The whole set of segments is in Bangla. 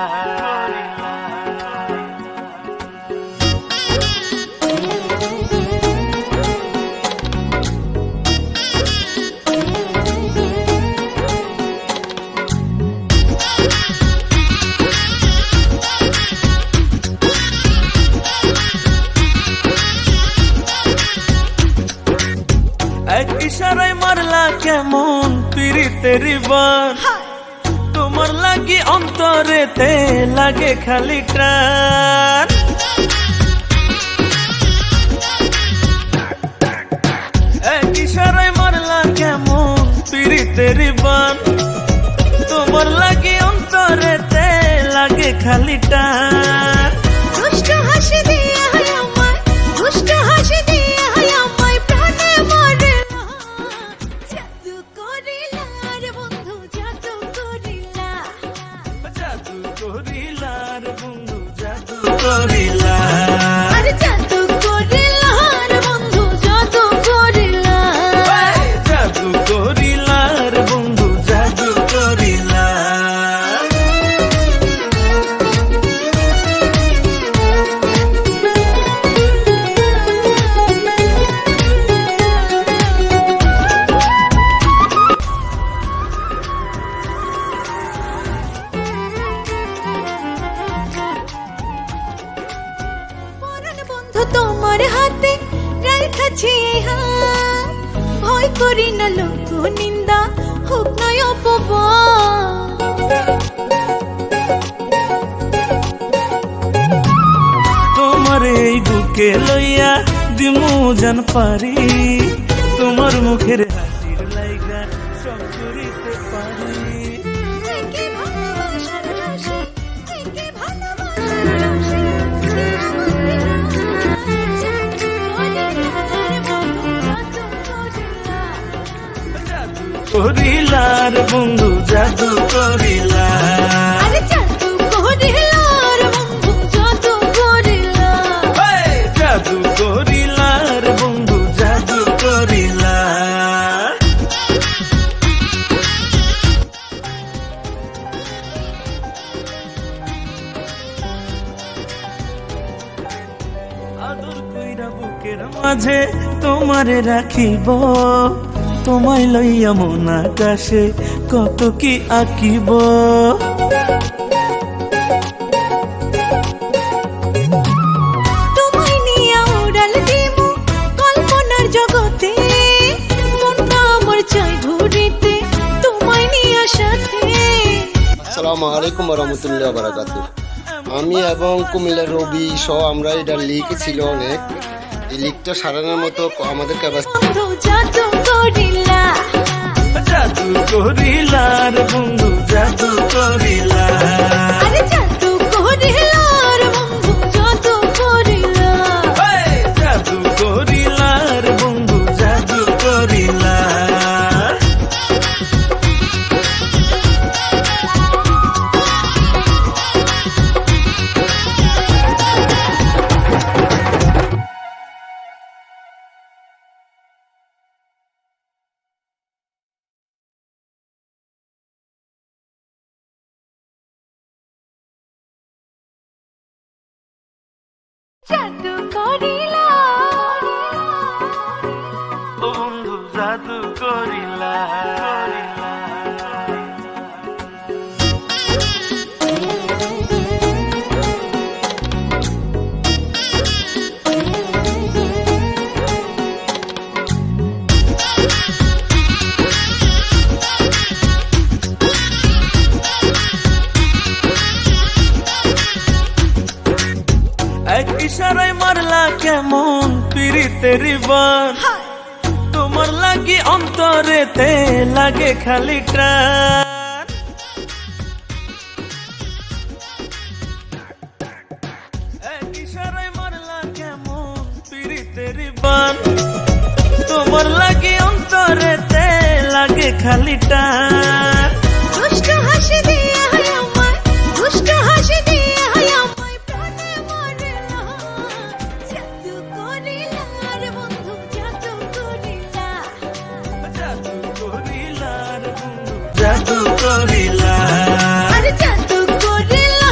এক ইশারায় মারলা কেমন পিরিতের বান, তোমার লাগি অন্তরেতে লাগে খালি টান। এক ইশারায় মারলা কেমন পিরিতের বান, তোমার লাগি অন্তরেতে লাগে খালি টান। দুষ্ট হাসি দিয়ে আমায়, দুষ্ট হাসি দিয়ে আমায় প্রাণে মারে জাদু করিলা রে বন্ধু, জাদু করিলা, জাদু করিলা রে বন্ধু, জাদু করিলা, আরে জাদু করিলা রে বন্ধু, জাদু করিলা। জাদু করিলা রে বন্ধু, জাদু করিলা। পরাণ বন্ধু তোমার হাতে রাখাছি হাত, ভয় করি না লোক নিন্দা হোক নয় অপবাদ। তোমার এই বুকে লইয়া দিমু জান পারি, তোমার মুখের হাসির লাইগা সব করিতে পারি। একে ভালোবাসার রসে, একে ভালোবাসার রসে, জাদু করিলা রে বন্ধু, জাদু করিলা, আরে জাদু করিলা রে বন্ধু, জাদু করিলা। জাদু করিলা রে বন্ধু, জাদু করিলা। আদর কইরা বুকের মাঝে তোমারে রাখিব, তোমায় লইয়া মন আকাশে কত কি আঁকিব। তোমায় নিয়ে উড়াল দিমু কল্পনার জগতে, মনটা আমার চাই ঘুরিতে তোমায় নিয়ে সাথে। আসসালামু আলাইকুম রহমতুল্লাহ বারাকাতু। আমি এবং কুমিল্লার রবি সহ আমরা এটা লিগ ছিল অনেক, এই লিগটা সারানোর মতো আমাদের ক্যাপাসিটি। বন্ধু জাদু করিলা, জাদু করিলা রে বন্ধু, জাদু করিলা, আরে জাদু করিলা রে বন্ধু, জাদু করিলা। জাদু করিলা রে বন্ধু, জাদু করিলা। জাদু করিলা, ও বন্ধু জাদু করিলা। এক ইশারায় মারলা কেমন পিরিতের বান, তোমার লাগি অন্তরেতে লাগে খালি টান। এক ইশারায় মারলা কেমন পিরিতের বান, তোমার লাগি অন্তরেতে লাগে খালি টান। দুষ্ট হাসি দিয়ে আমায়, দুষ্ট হাসি দিয়ে আমায় প্রাণে মারে জাদু করিলা রে বন্ধু, জাদু করিলা, জাদু করিলা রে বন্ধু, জাদু করিলা, আরে জাদু করিলা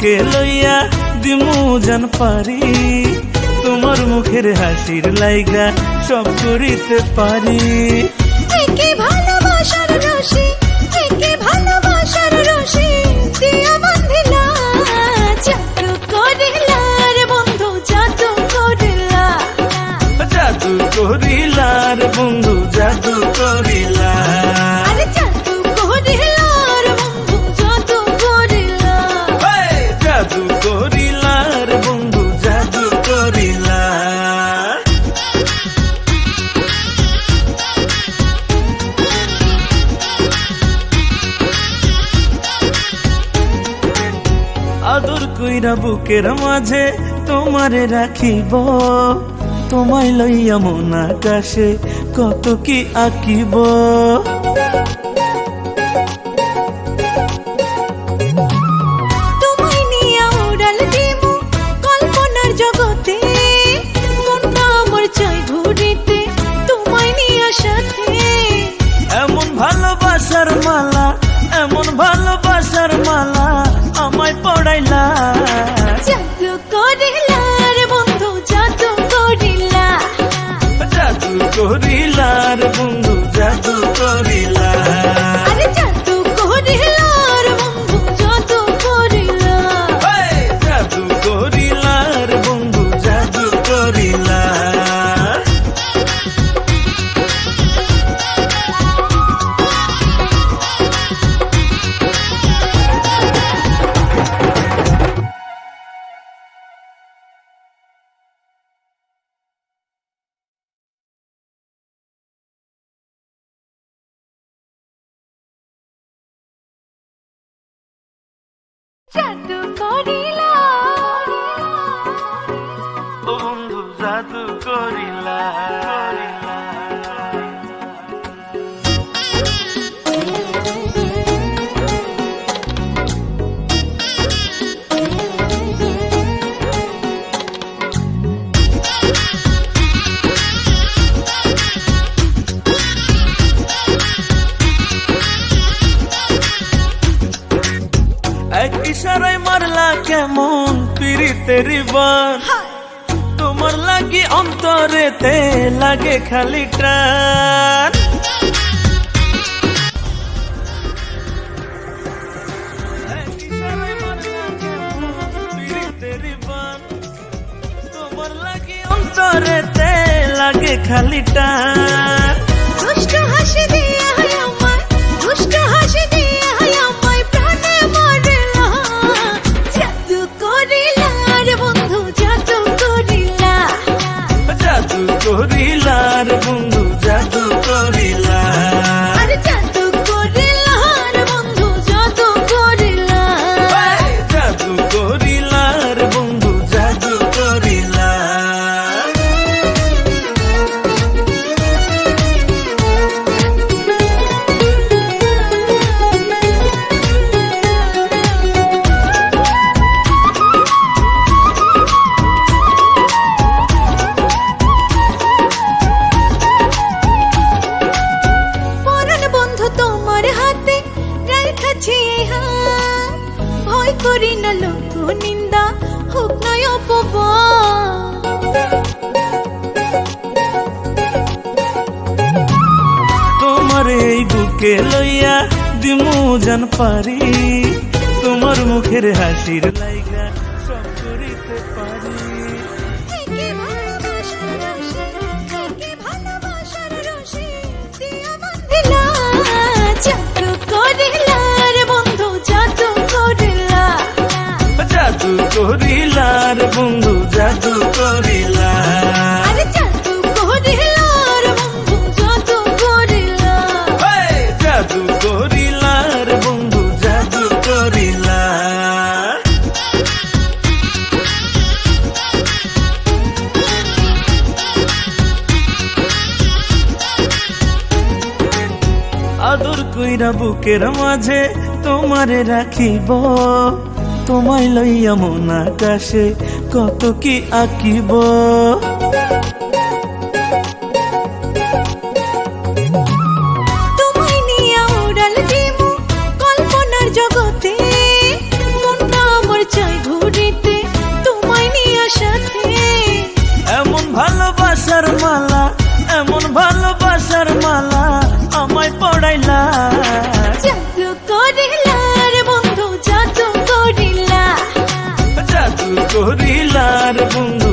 বুকে লইয়া দিমু জান পারি, তোমার মুখের হাসির লাইগা সব করিতে পারি। একে ভালোবাসার রশি, একে ভালোবাসার রশি দিয়া বাঁধিলা, জাদু করিলা রে বন্ধু, জাদু করিলা। জাদু করিলা রে বন্ধু, জাদু করিলা। আরে জাদু করিলা রে বন্ধু, জাদু করিলা। জাদু করিলা রে বন্ধু, জাদু করিলা। আদর কইরা বুকের মাঝে তোমারে রাখিব, তোমায় লইয়া মন আকাশে কত কি আঁকিব। তোমায় নিয়া উড়াল দিমু কল্পনার জগতে, মনটা আমার চাই ঘুরিতে তোমায় নিয়া সাথে। এমন ভালোবাসার মালা, এমন ভালোবাসার মালা আমায় পড়াইলা। জাদু করিলা রে বন্ধু, জাদু করিলা। জাদু করিলা রে বন্ধু, জাদু করিলা। আরে জাদু করিলা রে বন্ধু, জাদু করিলা। জাদু করিলা রে বন্ধু, জাদু করিলা। জাদু করিলা, ও বন্ধু জাদু করিলা। এক ইশারায় মারলা কেমন পিরিতের বান, তোমার লাগি অন্তরেতে লাগে খালি টান। এক ইশারায় মারলা কেমন পিরিতের বান, তোমার লাগি অন্তরেতে লাগে খালি টান। দুষ্ট হাসি দিয়া আমায়, দুষ্ট হাসি দিয়া আমায় প্রাণে মারলা। জাদু করিলা রে বন্ধু, জাদু করিলা। জাদু করিলা রে বন্ধু, জাদু করিলা। আরে জাদু করিলা রে বন্ধু, জাদু করিলা। জাদু করিলা রে বন্ধু, জাদু করিলা। পরাণ বন্ধু তোমার হাতে রাখাছি হাত, ভয় করি না লোক নিন্দা হোক নয় অপমান। তোমার এই বুকে লইয়া দিমু জান পারি, তোমার মুখের হাসির লাইগা সব করিতে পারি। একে ভালোবাসার রশি, একে ভালোবাসার রশি দিয়া বাঁধিলা, জাদু করিলা রে বন্ধু, জাদু করিলা। জাদু করিলা রে বন্ধু, জাদু করিলা। আরে জাদু করিলা রে বন্ধু, জাদু করিলা। জাদু করিলা রে বন্ধু, জাদু করিলা। আদর কইরা বুকের মাঝে তোমারে রাখিব, তোমায় লইয়া মন আকাশে কত কি আঁকিব। তোমায় নিয়া উড়াল দিমু কল্পনার জগতে, মনটা আমার চাই পাইলা জাদু করিলার বন্ধু জাদু করিলা জাদু করিলার বন্ধু